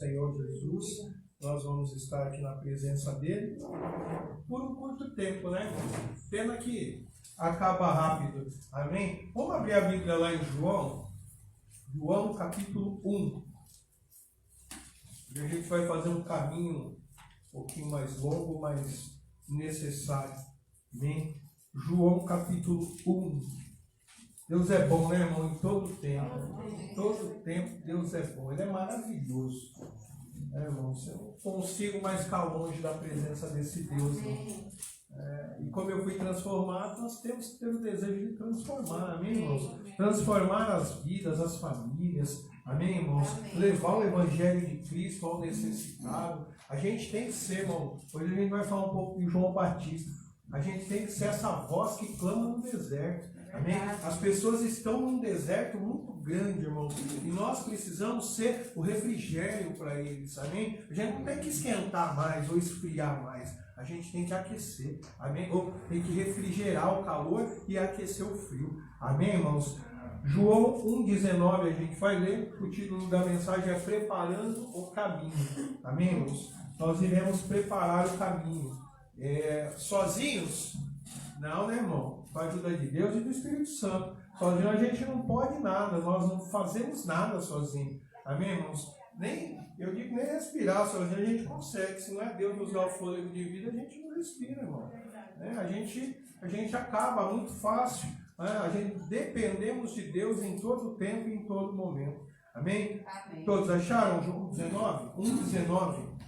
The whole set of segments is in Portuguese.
Senhor Jesus, nós vamos estar aqui na presença dele por um curto tempo, né? Pena que acaba rápido, amém? Vamos abrir a Bíblia lá em João capítulo 1. E a gente vai fazer um caminho um pouquinho mais longo, mas necessário, amém? João capítulo 1. Deus é bom, né, irmão? Em todo tempo. Em todo tempo, Deus é bom. Ele é maravilhoso. Irmão, eu não consigo mais ficar longe da presença desse Deus. E como eu fui transformado, nós temos que ter o desejo de transformar, amém, irmãos? Transformar as vidas, as famílias, amém, irmãos? Levar o Evangelho de Cristo ao necessitado. A gente tem que ser, irmão. Hoje a gente vai falar um pouco de João Batista. A gente tem que ser essa voz que clama no deserto. Amém? As pessoas estão num deserto muito grande, irmão. E nós precisamos ser o refrigério para eles. Amém? A gente não tem que esquentar mais ou esfriar mais. A gente tem que aquecer. Amém? Ou tem que refrigerar o calor e aquecer o frio. Amém, irmãos? João 1,19 a gente vai ler. O título da mensagem é Preparando o Caminho. Amém, irmãos? Nós iremos preparar o caminho. Sozinhos? Não, né, irmão? Com a ajuda de Deus e do Espírito Santo. Sozinho a gente não pode nada, nós não fazemos nada sozinho. Amém, irmãos? Eu digo nem respirar sozinho a gente consegue. Se não é Deus nos dar o fôlego de vida, a gente não respira, irmão. A gente acaba muito fácil. A gente dependemos de Deus em todo tempo e em todo momento. Amém? Amém. Todos acharam João 19? 1,19.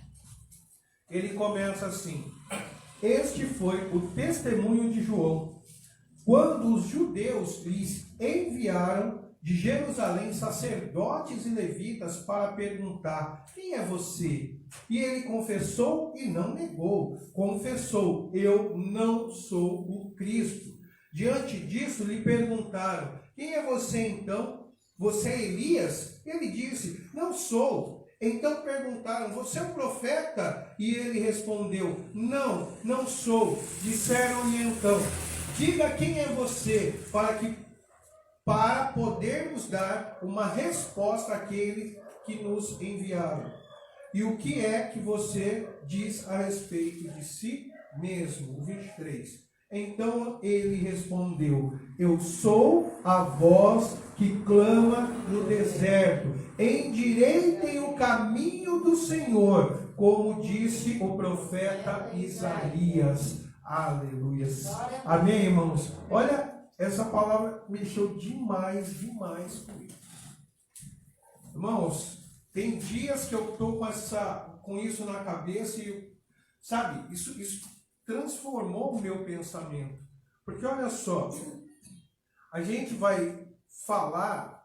Ele começa assim. Este foi o testemunho de João, quando os judeus lhes enviaram de Jerusalém sacerdotes e levitas para perguntar: quem é você? E ele confessou e não negou. Confessou: eu não sou o Cristo. Diante disso lhe perguntaram: quem é você então? Você é Elias? Ele disse: não sou. Então perguntaram: você é o profeta? E ele respondeu: não sou. Disseram-lhe então: diga quem é você, para podermos dar uma resposta àquele que nos enviaram. E o que é que você diz a respeito de si mesmo? O 23. Então ele respondeu: eu sou a voz que clama no deserto, endireitem o caminho do Senhor, como disse o profeta Isaías. Aleluia. Amém, irmãos? Olha, essa palavra mexeu demais comigo. Irmãos, tem dias que eu estou com isso na cabeça e, sabe, isso transformou o meu pensamento. Porque olha só, a gente vai falar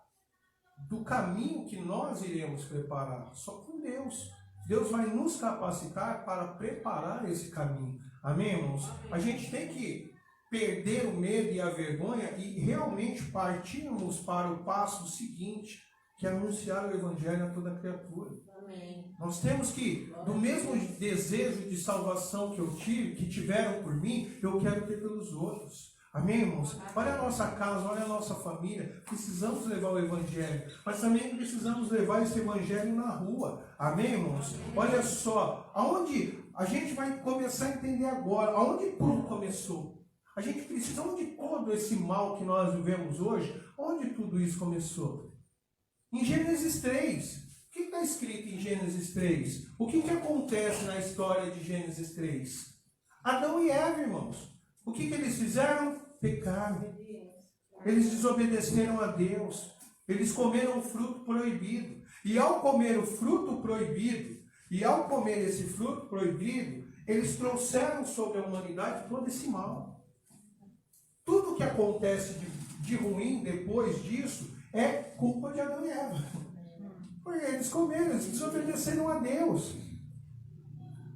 do caminho que nós iremos preparar, só com Deus. Deus vai nos capacitar para preparar esse caminho. Amém, irmãos? A gente tem que perder o medo e a vergonha e realmente partirmos para o passo seguinte, que é anunciar o Evangelho a toda criatura. Amém. Nós temos que, do mesmo desejo de salvação que eu tive, que tiveram por mim, eu quero ter pelos outros. Amém, irmãos? Olha a nossa casa, olha a nossa família. Precisamos levar o Evangelho, mas também precisamos levar esse Evangelho na rua. Amém, irmãos? Olha só, aonde a gente vai começar a entender agora, aonde tudo começou. A gente precisa, onde todo esse mal que nós vivemos hoje, onde tudo isso começou? Em Gênesis 3. O que está escrito em Gênesis 3? O que acontece na história de Gênesis 3? Adão e Eva, irmãos. O que eles fizeram? Pecaram. Eles desobedeceram a Deus. Eles comeram o fruto proibido. E ao comer o fruto proibido, eles trouxeram sobre a humanidade todo esse mal. Tudo que acontece de ruim depois disso é culpa de Adão e Eva. Porque eles comeram, eles desobedeceram a Deus.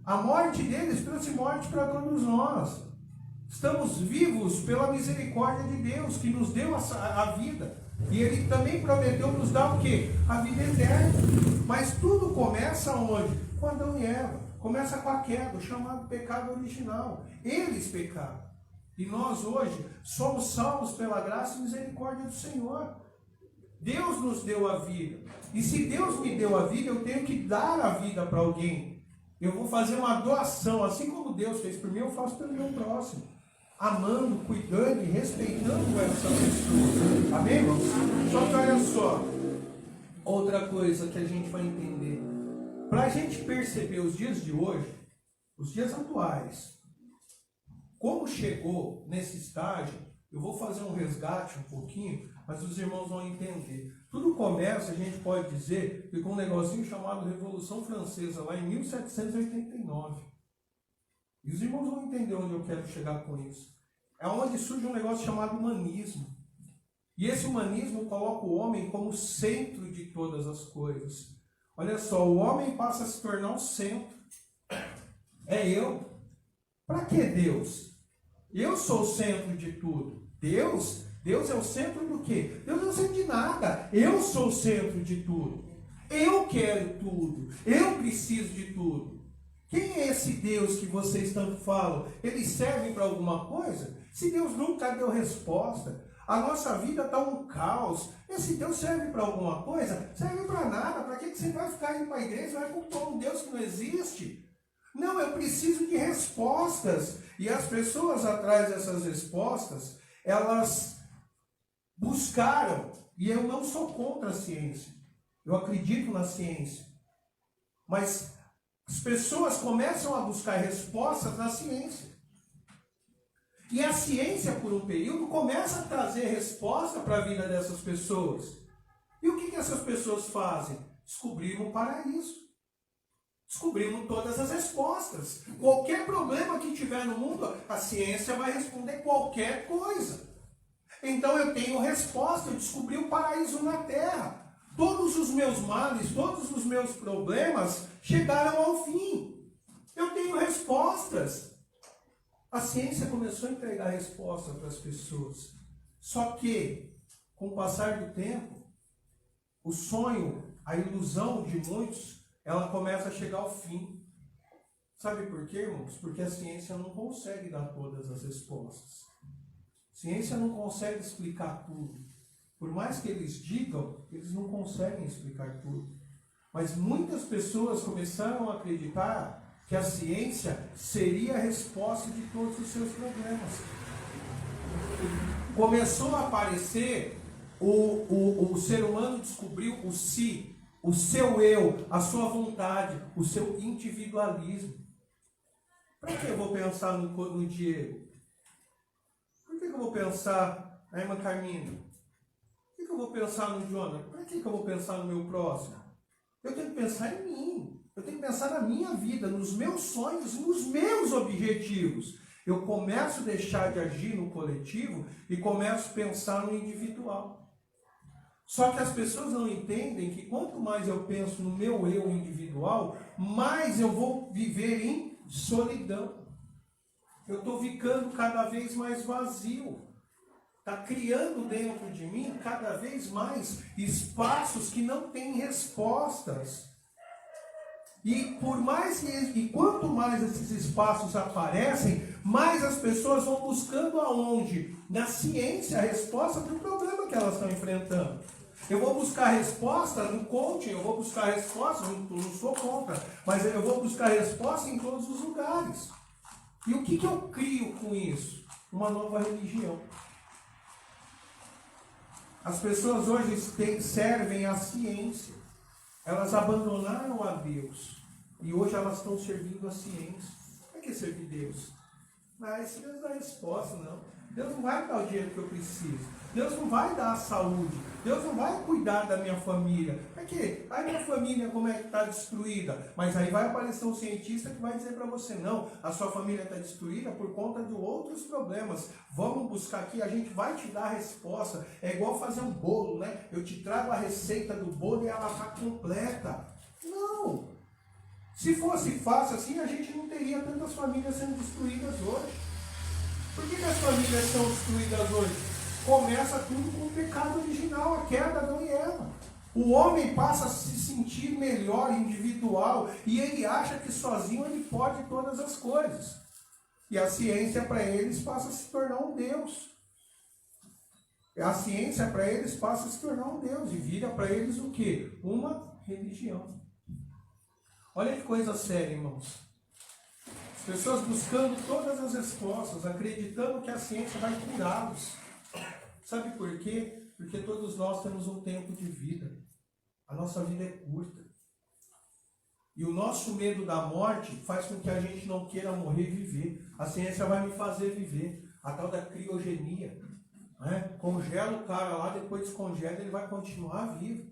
A morte deles trouxe morte para todos nós. Estamos vivos pela misericórdia de Deus, que nos deu a vida. E Ele também prometeu nos dar o quê? A vida eterna. Mas tudo começa onde? Com Adão e Eva. Começa com a queda, o chamado pecado original. Eles pecaram. E nós hoje somos salvos pela graça e misericórdia do Senhor. Deus nos deu a vida. E se Deus me deu a vida, eu tenho que dar a vida para alguém. Eu vou fazer uma doação, assim como Deus fez por mim, eu faço pelo meu próximo. Amando, cuidando e respeitando essa pessoa. Amém, irmãos? Só que olha só, outra coisa que a gente vai entender. Para a gente perceber os dias de hoje, os dias atuais, como chegou nesse estágio, eu vou fazer um resgate um pouquinho, mas os irmãos vão entender. Tudo começa, a gente pode dizer, com um negocinho chamado Revolução Francesa, lá em 1789. E os irmãos vão entender onde eu quero chegar com isso. É onde surge um negócio chamado humanismo. E esse humanismo coloca o homem como centro de todas as coisas. Olha só, o homem passa a se tornar o centro. É eu. Para que Deus? Eu sou o centro de tudo. Deus é o centro do quê? Deus não é o centro de nada. Eu sou o centro de tudo. Eu quero tudo. Eu preciso de tudo. Quem é esse Deus que vocês tanto falam? Eles servem para alguma coisa? Se Deus nunca deu resposta, a nossa vida está um caos. Esse Deus serve para alguma coisa? Serve para nada. Para que você vai ficar indo para a igreja? Vai cultuar um Deus que não existe? Não, eu preciso de respostas. E as pessoas atrás dessas respostas, elas buscaram. E eu não sou contra a ciência. Eu acredito na ciência. Mas as pessoas começam a buscar respostas na ciência. E a ciência, por um período, começa a trazer resposta para a vida dessas pessoas. E o que essas pessoas fazem? Descobriram o paraíso. Descobriram todas as respostas. Qualquer problema que tiver no mundo, a ciência vai responder qualquer coisa. Então eu tenho resposta, eu descobri o paraíso na Terra. Todos os meus males, todos os meus problemas chegaram ao fim. Eu tenho respostas. A ciência começou a entregar resposta para as pessoas. Só que, com o passar do tempo, o sonho, a ilusão de muitos, ela começa a chegar ao fim. Sabe por quê, irmãos? Porque a ciência não consegue dar todas as respostas. A ciência não consegue explicar tudo. Por mais que eles digam, eles não conseguem explicar tudo. Mas muitas pessoas começaram a acreditar que a ciência seria a resposta de todos os seus problemas. Começou a aparecer, o ser humano descobriu o si, o seu eu, a sua vontade, o seu individualismo. Por que eu vou pensar no Diego? Por que eu vou pensar na irmã Carmina? Por que eu vou pensar no Jonathan? Por que eu vou pensar no meu próximo? Eu tenho que pensar em mim. Eu tenho que pensar na minha vida, nos meus sonhos, nos meus objetivos. Eu começo a deixar de agir no coletivo e começo a pensar no individual. Só que as pessoas não entendem que quanto mais eu penso no meu eu individual, mais eu vou viver em solidão. Eu estou ficando cada vez mais vazio. Está criando dentro de mim cada vez mais espaços que não têm respostas. E quanto mais esses espaços aparecem, mais as pessoas vão buscando aonde? Na ciência, a resposta para o problema que elas estão enfrentando. Eu vou buscar resposta no coaching, eu vou buscar resposta, não sou contra, mas eu vou buscar resposta em todos os lugares. E o que eu crio com isso? Uma nova religião. As pessoas hoje servem à ciência. Elas abandonaram a Deus. E hoje elas estão servindo a ciência. Para que servir Deus? Esse Deus dá resposta, não. Deus não vai dar o dinheiro que eu preciso. Deus não vai dar a saúde. Deus não vai cuidar da minha família. Para quê? A minha família como é que está destruída? Mas aí vai aparecer um cientista que vai dizer para você, não, a sua família está destruída por conta de outros problemas. Vamos buscar aqui, a gente vai te dar a resposta. É igual fazer um bolo, né? Eu te trago a receita do bolo e ela está completa. Não! Se fosse fácil assim, a gente não teria tantas famílias sendo destruídas hoje. Por que as famílias são destruídas hoje? Começa tudo com o pecado original, a queda de Adão e Eva. O homem passa a se sentir melhor, individual, e ele acha que sozinho ele pode todas as coisas. E a ciência para eles passa a se tornar um Deus. A ciência para eles passa a se tornar um Deus e vira para eles o quê? Uma religião. Olha que coisa séria, irmãos. As pessoas buscando todas as respostas, acreditando que a ciência vai curá-los. Sabe por quê? Porque todos nós temos um tempo de vida. A nossa vida é curta. E o nosso medo da morte faz com que a gente não queira morrer e viver. A ciência vai me fazer viver. A tal da criogenia. Né? Congela o cara lá, depois descongela, ele vai continuar vivo.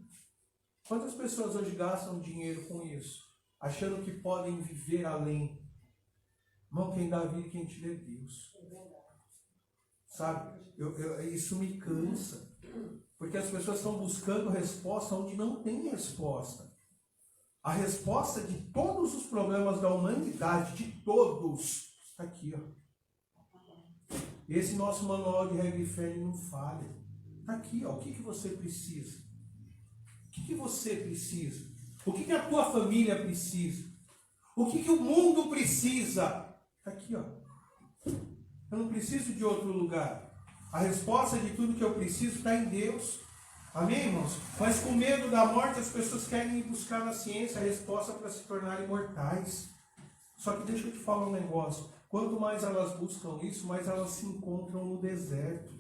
Quantas pessoas hoje gastam dinheiro com isso? Achando que podem viver além. Irmão, quem dá vida e quem tira é Deus. Sabe? Isso me cansa. Porque as pessoas estão buscando resposta onde não tem resposta. A resposta de todos os problemas da humanidade, de todos, está aqui, ó. Esse nosso manual de regra e fé não falha. Está aqui, ó. O que você precisa? O que você precisa? O que a tua família precisa? O que o mundo precisa? Está aqui, ó. Eu não preciso de outro lugar. A resposta de tudo que eu preciso está em Deus. Amém, irmãos? Mas com medo da morte, as pessoas querem ir buscar na ciência a resposta para se tornarem imortais. Só que deixa eu te falar um negócio. Quanto mais elas buscam isso, mais elas se encontram no deserto.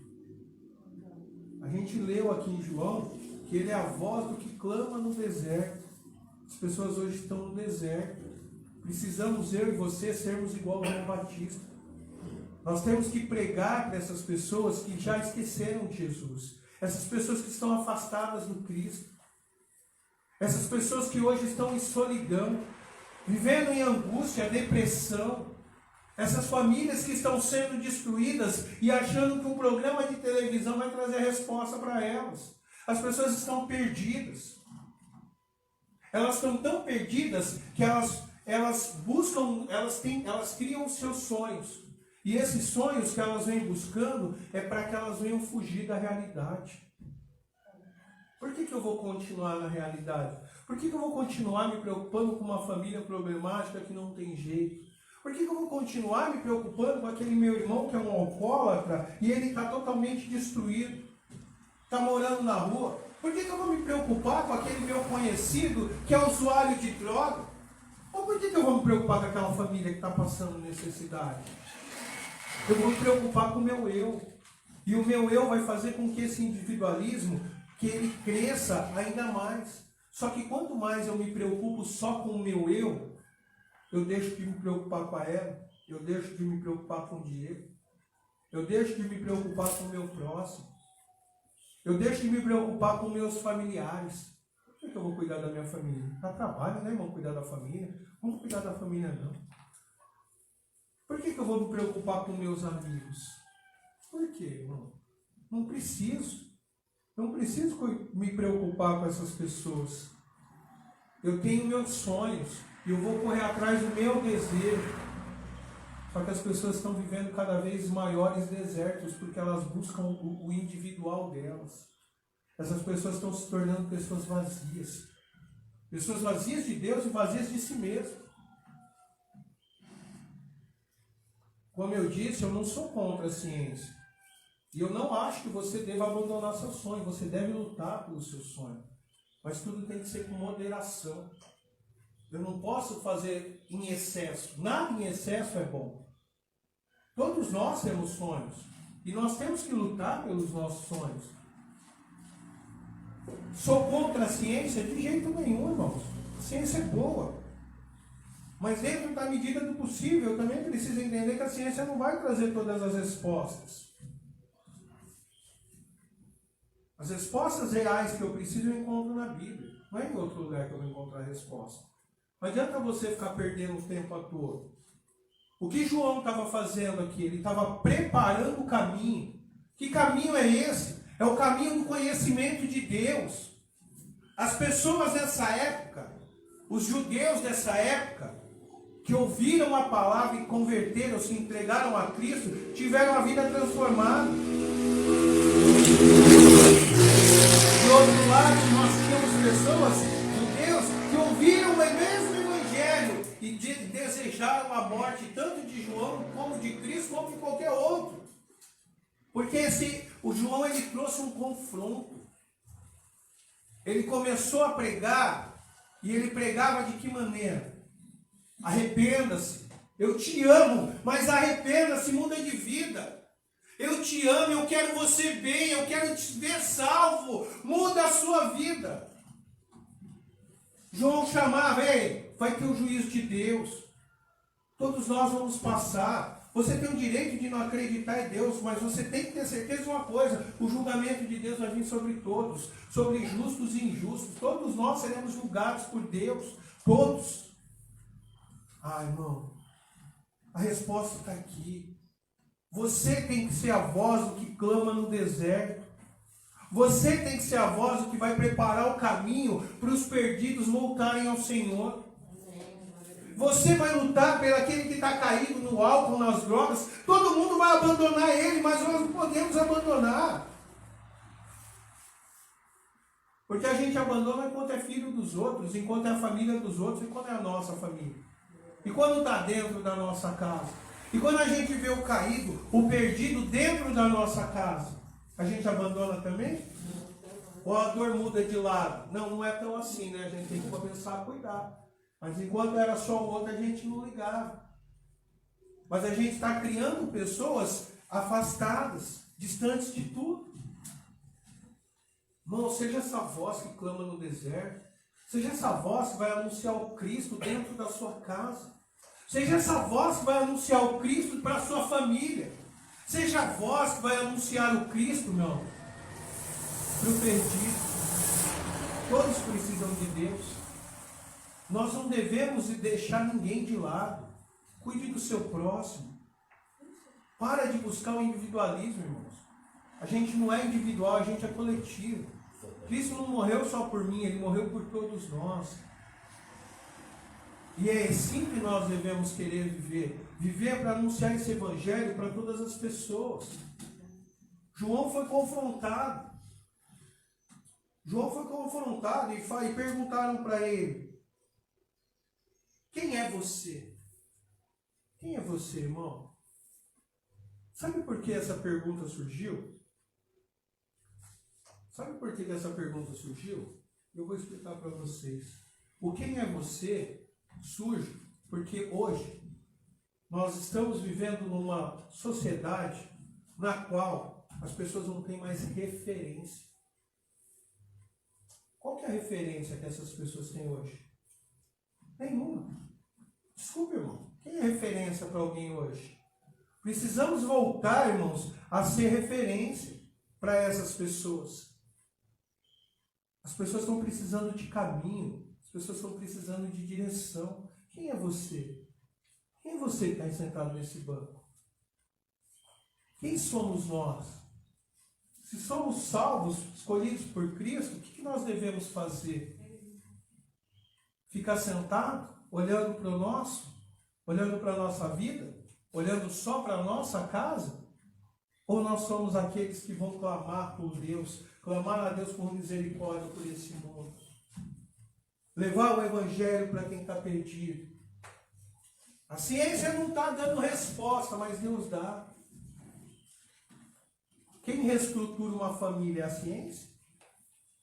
A gente leu aqui em João que ele é a voz do que clama no deserto. As pessoas hoje estão no deserto. Precisamos, eu e você, sermos igual ao João Batista. Nós temos que pregar para essas pessoas que já esqueceram de Jesus. Essas pessoas que estão afastadas do Cristo. Essas pessoas que hoje estão em solidão, vivendo em angústia, depressão. Essas famílias que estão sendo destruídas e achando que um programa de televisão vai trazer resposta para elas. As pessoas estão perdidas. Elas estão tão perdidas que elas buscam, elas criam os seus sonhos. E esses sonhos que elas vêm buscando é para que elas venham fugir da realidade. Por que eu vou continuar na realidade? Por que eu vou continuar me preocupando com uma família problemática que não tem jeito? Por que eu vou continuar me preocupando com aquele meu irmão que é um alcoólatra e ele está totalmente destruído? Está morando na rua? Por que eu vou me preocupar com aquele meu conhecido que é usuário de droga? Ou por que eu vou me preocupar com aquela família que está passando necessidade? Eu vou me preocupar com o meu eu. E o meu eu vai fazer com que esse individualismo, que ele cresça ainda mais. Só que quanto mais eu me preocupo só com o meu eu deixo de me preocupar com a ela, eu deixo de me preocupar com o Diego, eu deixo de me preocupar com o meu próximo, eu deixo de me preocupar com meus familiares. Por que eu vou cuidar da minha família? Dá trabalho, né, irmão? Cuidar da família? Vamos cuidar da família, não. Por que eu vou me preocupar com meus amigos? Por quê, irmão? Não preciso. Não preciso me preocupar com essas pessoas. Eu tenho meus sonhos e eu vou correr atrás do meu desejo. Só que as pessoas estão vivendo cada vez maiores desertos porque elas buscam o individual delas. Essas pessoas estão se tornando pessoas vazias. Pessoas vazias de Deus e vazias de si mesmo. Como eu disse, eu não sou contra a ciência. E eu não acho que você deva abandonar seu sonho. Você deve lutar pelo seu sonho. Mas tudo tem que ser com moderação. Eu não posso fazer em excesso. Nada em excesso é bom. Todos nós temos sonhos. E nós temos que lutar pelos nossos sonhos. Sou contra a ciência? De jeito nenhum, irmãos. A ciência é boa. Mas dentro da medida do possível, eu também preciso entender que a ciência não vai trazer todas as respostas. As respostas reais que eu preciso eu encontro na Bíblia. Não é em outro lugar que eu vou encontrar a resposta. Não adianta você ficar perdendo o tempo à toa. O que João estava fazendo aqui? Ele estava preparando o caminho. Que caminho é esse? É o caminho do conhecimento de Deus. As pessoas dessa época, os judeus dessa época, que ouviram a palavra e converteram, se entregaram a Cristo, tiveram a vida transformada. Do outro lado, nós tínhamos pessoas, judeus, que ouviram o mesmo evangelho e desejaram a morte tanto de João, como de Cristo, como de qualquer outro. Porque O João, ele trouxe um confronto. Ele começou a pregar, e ele pregava de que maneira? Arrependa-se. Eu te amo, mas arrependa-se, muda de vida. Eu te amo, eu quero você bem, eu quero te ver salvo. Muda a sua vida. João chamava, ei, vai ter o juízo de Deus. Todos nós vamos passar. Você tem o direito de não acreditar em Deus, mas você tem que ter certeza de uma coisa: o julgamento de Deus vai vir sobre todos, sobre justos e injustos. Todos nós seremos julgados por Deus. Todos. Ah, irmão, a resposta está aqui. Você tem que ser a voz do que clama no deserto. Você tem que ser a voz do que vai preparar o caminho para os perdidos voltarem ao Senhor. Você vai lutar pelo aquele que está caído no álcool, nas drogas. Todo mundo vai abandonar ele, mas nós não podemos abandonar. Porque a gente abandona enquanto é filho dos outros, enquanto é a família dos outros, enquanto é a nossa família. E quando está dentro da nossa casa. E quando a gente vê o caído, o perdido dentro da nossa casa, a gente abandona também? Ou a dor muda de lado? Não, não é tão assim, né? A gente tem que começar a cuidar. Mas enquanto era só o outro, a gente não ligava. Mas a gente está criando pessoas afastadas, distantes de tudo. Irmão, seja essa voz que clama no deserto. Seja essa voz que vai anunciar o Cristo dentro da sua casa. Seja essa voz que vai anunciar o Cristo para a sua família. Seja a voz que vai anunciar o Cristo, meu amor, para o perdido. Todos precisam de Deus. Nós não devemos deixar ninguém de lado. Cuide do seu próximo. Para de buscar o individualismo, irmãos. A gente não é individual, a gente é coletivo. Cristo não morreu só por mim, Ele morreu por todos nós. E é assim que nós devemos querer viver. Viver para anunciar esse evangelho para todas as pessoas. João foi confrontado. João foi confrontado e perguntaram para ele: quem é você? Quem é você, irmão? Sabe por que essa pergunta surgiu? Sabe por que essa pergunta surgiu? Eu vou explicar para vocês. O quem é você surge porque hoje nós estamos vivendo numa sociedade na qual as pessoas não têm mais referência. Qual que é a referência que essas pessoas têm hoje? Nenhuma. Desculpe, irmão. Quem é referência para alguém hoje? Precisamos voltar, irmãos, a ser referência para essas pessoas. As pessoas estão precisando de caminho. As pessoas estão precisando de direção. Quem é você? Quem é você que está sentado nesse banco? Quem somos nós? Se somos salvos, escolhidos por Cristo, o que nós devemos fazer? Ficar sentado, olhando para o nosso? Olhando para a nossa vida? Olhando só para a nossa casa? Ou nós somos aqueles que vão clamar por Deus, clamar a Deus por misericórdia por esse mundo? Levar o evangelho para quem está perdido. A ciência não está dando resposta, mas Deus dá. Quem reestrutura uma família é a ciência?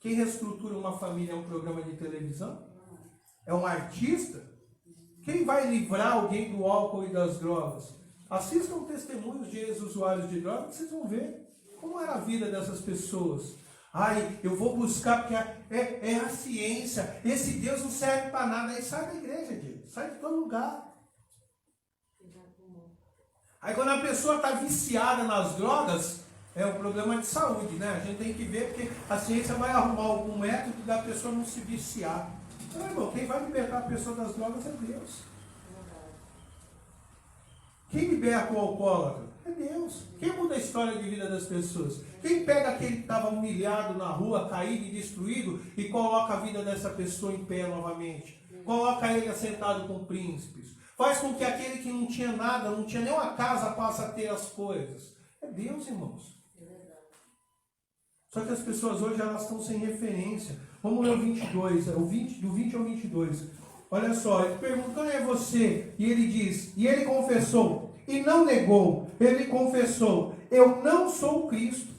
Quem reestrutura uma família é um programa de televisão? É um artista? Quem vai livrar alguém do álcool e das drogas? Assistam testemunhos de ex-usuários de drogas, vocês vão ver como era a vida dessas pessoas. Ai, eu vou buscar porque é a ciência. Esse Deus não serve para nada. Aí sai da igreja, Deus. Sai de todo lugar. Aí quando a pessoa está viciada nas drogas, é um problema de saúde, né? A gente tem que ver porque a ciência vai arrumar algum método da pessoa não se viciar. Então, irmão, quem vai libertar a pessoa das drogas é Deus. Quem liberta o alcoólatra? É Deus. Quem muda a história de vida das pessoas? Quem pega aquele que estava humilhado na rua, caído e destruído e coloca a vida dessa pessoa em pé novamente? Coloca ele assentado com príncipes. Faz com que aquele que não tinha nada, não tinha nem uma casa, passe a ter as coisas. É Deus, irmãos. Só que as pessoas hoje elas estão sem referência. Vamos ler o 22, do 20 ao 22. Olha só, ele perguntou: quem é você? E ele diz, e ele confessou, e não negou. Ele confessou: eu não sou o Cristo.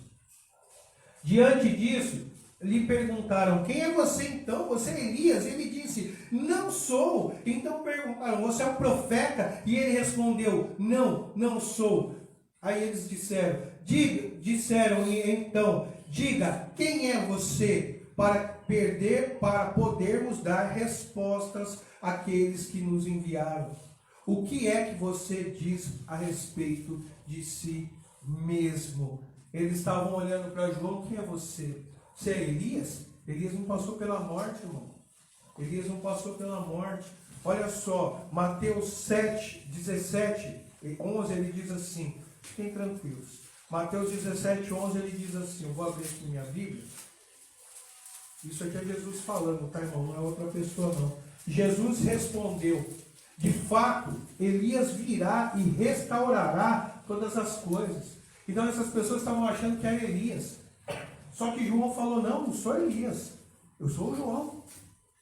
Diante disso, lhe perguntaram: quem é você então? Você é Elias? Ele disse: não sou. Então perguntaram: você é o profeta? E ele respondeu: não, não sou. Aí eles disseram então, diga, quem é você, para podermos dar respostas àqueles que nos enviaram. O que é que você diz a respeito de si mesmo? Eles estavam olhando para João: quem é você? Você é Elias? Elias não passou pela morte, irmão. Elias não passou pela morte. Olha só, Mateus 7, 17 e 11, ele diz assim, fiquem tranquilos. Mateus 17, 11, ele diz assim, eu vou abrir aqui minha Bíblia. Isso aqui é Jesus falando, tá, irmão? Não é outra pessoa, não. Jesus respondeu: de fato, Elias virá e restaurará todas as coisas. Então essas pessoas estavam achando que era Elias. Só que João falou: não, não sou Elias. Eu sou o João.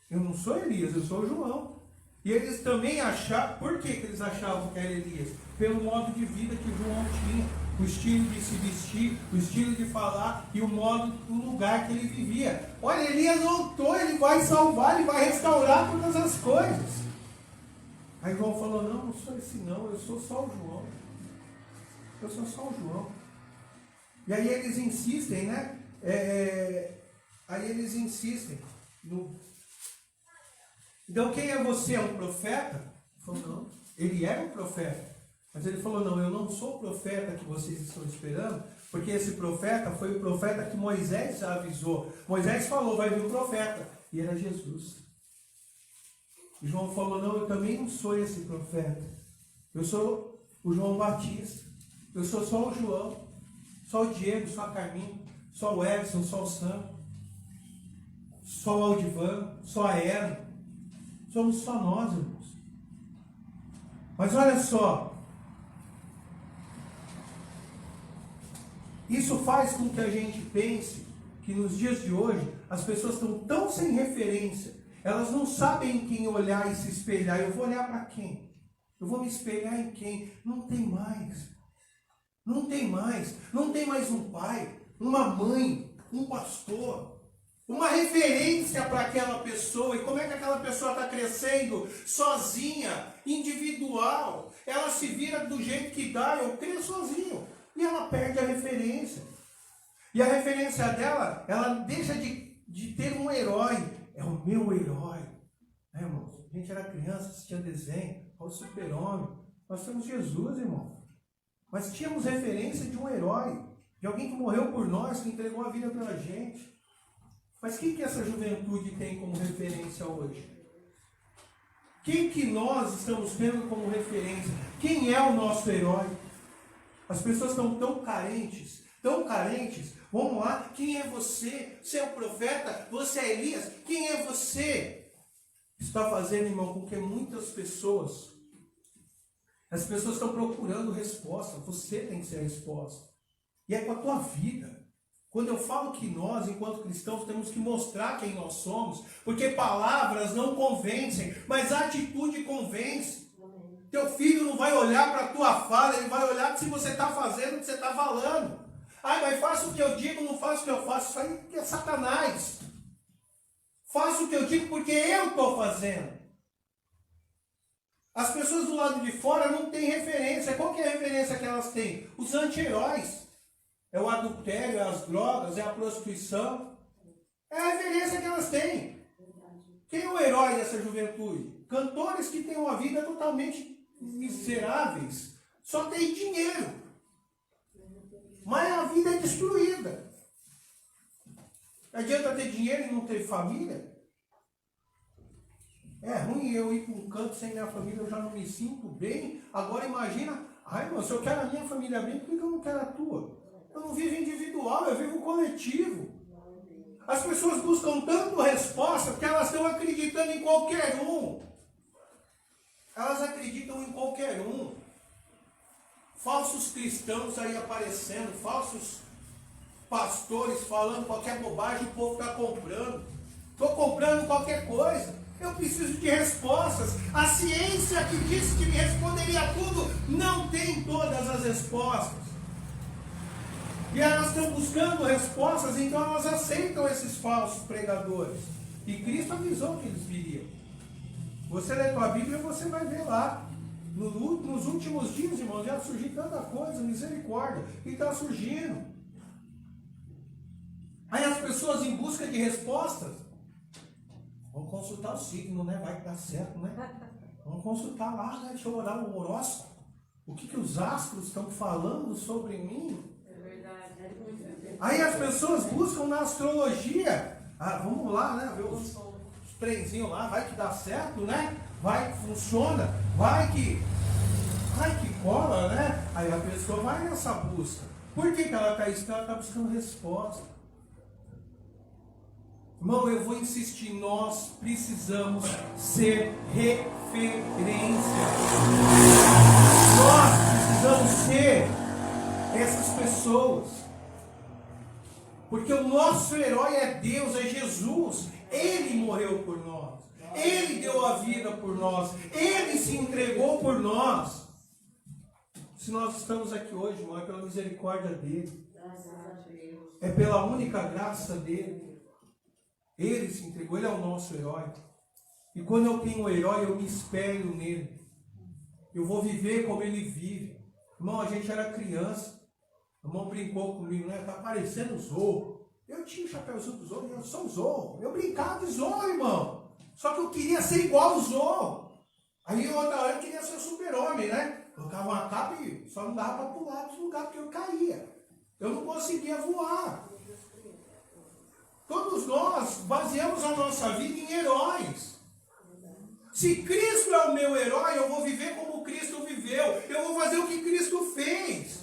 Eu não sou Elias, eu sou o João. E eles também achavam, por que eles achavam que era Elias? Pelo modo de vida que João tinha, o estilo de se vestir, o estilo de falar e o modo, o lugar que ele vivia. Olha, Elias voltou, ele vai salvar, ele vai restaurar todas as coisas. Aí João falou: não, não sou esse não, eu sou só o João. Eu sou só o João. E aí eles insistem, né? Aí eles insistem no... Então, quem é você? É um profeta? Ele falou: não, ele era um profeta. Mas ele falou: não, eu não sou o profeta que vocês estão esperando, porque esse profeta foi o profeta que Moisés já avisou. Moisés falou: vai vir o profeta. E era Jesus. E João falou: não, eu também não sou esse profeta. Eu sou o João Batista. Eu sou só o João. Só o Diego, só a Carminha. Só o Edson, só o Sam. Só o Aldivan, só a Era. Somos só nós, irmãos. Mas olha só. Isso faz com que a gente pense que nos dias de hoje as pessoas estão tão sem referência. Elas não sabem em quem olhar e se espelhar. Eu vou olhar para quem? Eu vou me espelhar em quem? Não tem mais. Não tem mais. Não tem mais um pai, uma mãe, um pastor, uma referência para aquela pessoa. E como é que aquela pessoa está crescendo? Sozinha, individual. Ela se vira do jeito que dá, eu cresço sozinho. E ela perde a referência. E a referência dela, ela deixa de ter um herói. É o meu herói. É, irmãos? A gente era criança, assistia desenho, olha o Super-Homem. Nós temos Jesus, irmão. Mas tínhamos referência de um herói, de alguém que morreu por nós, que entregou a vida pela gente. Mas quem que essa juventude tem como referência hoje? Quem que nós estamos vendo como referência? Quem é o nosso herói? As pessoas estão tão carentes, tão carentes. Vamos lá, quem é você? Você é o profeta? Você é Elias? Quem é você? Está fazendo, irmão, com que muitas pessoas, as pessoas estão procurando resposta. Você tem que ser a resposta. E é com a tua vida. Quando eu falo que nós, enquanto cristãos, temos que mostrar quem nós somos, porque palavras não convencem, mas a atitude convence. Teu filho não vai olhar para a tua fala, ele vai olhar se você está fazendo o que você está falando. Ah, mas faço o que eu digo, não faço o que eu faço. Isso aí é Satanás. Faço o que eu digo porque eu estou fazendo. As pessoas do lado de fora não têm referência. Qual que é a referência que elas têm? Os anti-heróis. É o adultério, é as drogas, é a prostituição. É a referência que elas têm. Quem é o herói dessa juventude? Cantores que têm uma vida totalmente miseráveis. Só tem dinheiro. Mas a vida é destruída. Não adianta ter dinheiro e não ter família? É ruim eu ir para um canto sem minha família, eu já não me sinto bem. Agora imagina, ai, irmão, se eu quero a minha família bem, por que eu não quero a tua? Eu não vivo individual, eu vivo coletivo. As pessoas buscam tanto resposta porque elas estão acreditando em qualquer um. Elas acreditam em qualquer um. Falsos cristãos aí aparecendo, falsos pastores falando qualquer bobagem, o povo está comprando. Estou comprando qualquer coisa. Eu preciso de respostas. A ciência que disse que me responderia tudo não tem todas as respostas. E elas estão buscando respostas, então elas aceitam esses falsos pregadores. E Cristo avisou que eles viriam. Você lê a tua Bíblia e você vai ver lá. Nos últimos dias, irmãos, já surgiu tanta coisa, misericórdia, e está surgindo. Aí as pessoas em busca de respostas, vamos consultar o signo, né? Vai dar certo, né? Vamos consultar lá, né? Deixa eu orar o horóscopo. O que os astros estão falando sobre mim? É verdade. Aí as pessoas buscam na astrologia. Ah, vamos lá, né? Ver os trenzinhos lá, vai que dá certo, né? Vai que funciona, vai que cola, né? Aí a pessoa vai nessa busca. Por que ela está isso? Porque ela está buscando resposta. Irmão, eu vou insistir, nós precisamos ser referência. Nós precisamos ser essas pessoas. Porque o nosso herói é Deus, é Jesus. Ele morreu por nós. Ele deu a vida por nós. Ele se entregou por nós. Se nós estamos aqui hoje, irmão, é pela misericórdia dele. É pela única graça dele. Ele se entregou, ele é o nosso herói. E quando eu tenho um herói, eu me espelho nele. Eu vou viver como ele vive. Irmão, a gente era criança. O irmão brincou comigo, né? Tá parecendo o Zorro. Eu tinha o chapéuzinho do Zorro, eu sou o Zorro. Eu brincava de Zorro, irmão. Só que eu queria ser igual o Zorro. Aí outra hora eu queria ser super-homem, né? Colocava uma capa e só não dava para pular dos lugares porque eu caía. Eu não conseguia voar. Todos nós baseamos a nossa vida em heróis. Se Cristo é o meu herói, eu vou viver como Cristo viveu. Eu vou fazer o que Cristo fez.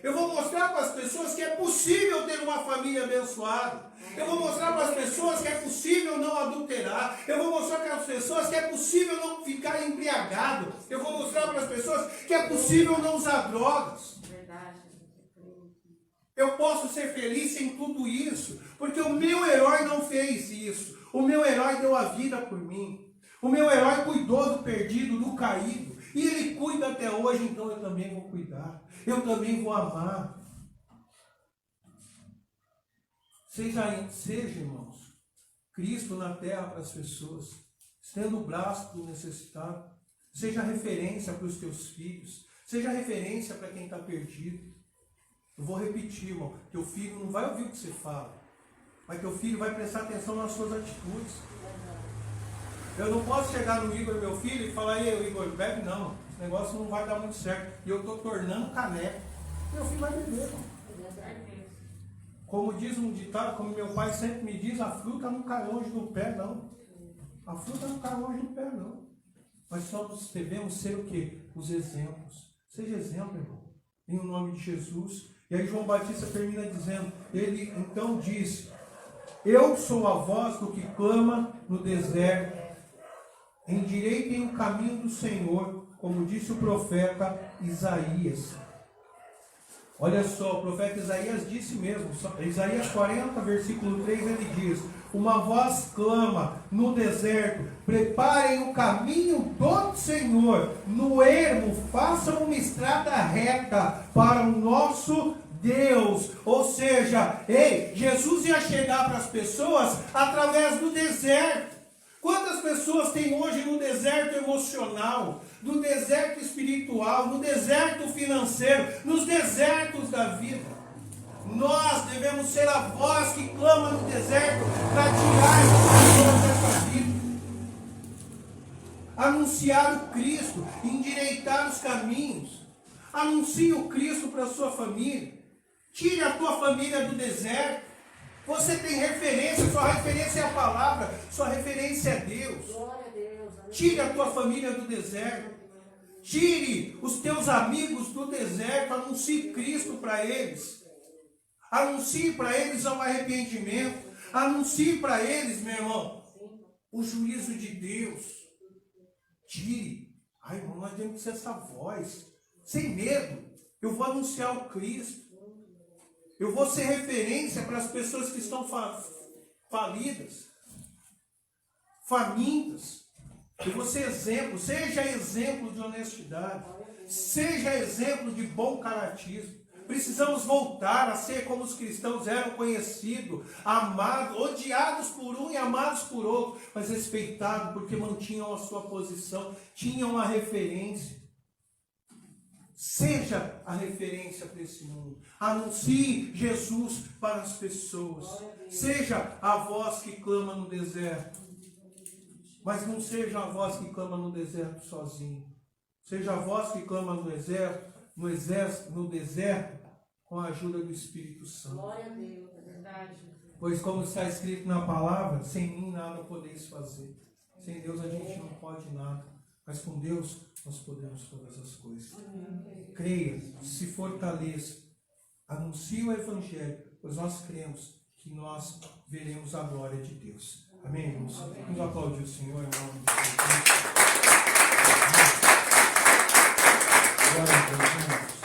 Eu vou mostrar para as pessoas que é possível ter uma família abençoada. Eu vou mostrar para as pessoas que é possível não adulterar. Eu vou mostrar para as pessoas que é possível não ficar embriagado. Eu vou mostrar para as pessoas que é possível não usar drogas. Eu posso ser feliz em tudo isso, porque o meu herói não fez isso. O meu herói deu a vida por mim. O meu herói cuidou do perdido, do caído. E ele cuida até hoje, então eu também vou cuidar. Eu também vou amar. Seja, irmãos, Cristo na terra para as pessoas. Estenda o braço para o necessitado. Seja referência para os teus filhos. Seja referência para quem está perdido. Eu vou repetir, irmão. Teu filho não vai ouvir o que você fala. Mas teu filho vai prestar atenção nas suas atitudes. Eu não posso chegar no Igor, meu filho, e falar: ei, Igor, bebe não. Esse negócio não vai dar muito certo. E eu estou tornando caneco. Meu filho vai beber, irmão. Como diz um ditado, como meu pai sempre me diz, a fruta não cai longe do pé, não. A fruta não cai longe do pé, não. Mas só devemos ser o quê? Os exemplos. Seja exemplo, irmão. Em o nome de Jesus. E aí João Batista termina dizendo, ele então diz: eu sou a voz do que clama no deserto. Endireitem o caminho do Senhor, como disse o profeta Isaías. Olha só, o profeta Isaías disse mesmo, Isaías 40, versículo 3, ele diz: uma voz clama no deserto, preparem o caminho do Senhor, no ermo façam uma estrada reta para o nosso Deus. Ou seja, Jesus ia chegar para as pessoas através do deserto. Quantas pessoas tem hoje no deserto emocional, no deserto espiritual, no deserto financeiro, nos desertos da vida? Nós devemos ser a voz que clama no deserto para tirar as pessoas dessa vida. Anunciar o Cristo, endireitar os caminhos. Anuncie o Cristo para a sua família. Tire a tua família do deserto. Você tem referência, sua referência é a palavra, sua referência é Deus. Tire a tua família do deserto. Tire os teus amigos do deserto. Anuncie Cristo para eles. Anuncie para eles um arrependimento. Anuncie para eles, meu irmão, o juízo de Deus. Tire. Ai, irmão, nós temos que ser essa voz. Sem medo. Eu vou anunciar o Cristo. Eu vou ser referência para as pessoas que estão falidas, famintas. Eu vou ser exemplo. Seja exemplo de honestidade. Seja exemplo de bom caratismo. Precisamos voltar a ser como os cristãos eram conhecidos, amados, odiados por um e amados por outro, mas respeitados porque mantinham a sua posição, tinham a referência. Seja a referência para esse mundo. Anuncie Jesus para as pessoas. Seja a voz que clama no deserto. Mas não seja a voz que clama no deserto sozinho. Seja a voz que clama no deserto, com a ajuda do Espírito Santo. Glória a Deus, é verdade. Pois como está escrito na palavra, sem mim nada podeis fazer. Sem Deus a gente não pode nada. Mas com Deus nós podemos todas as coisas. Creia, se fortaleça, anuncie o Evangelho, pois nós cremos que nós veremos a glória de Deus. Amém, irmãos? Vamos aplaudir o Senhor em nome de Jesus. Glória a Deus, irmãos.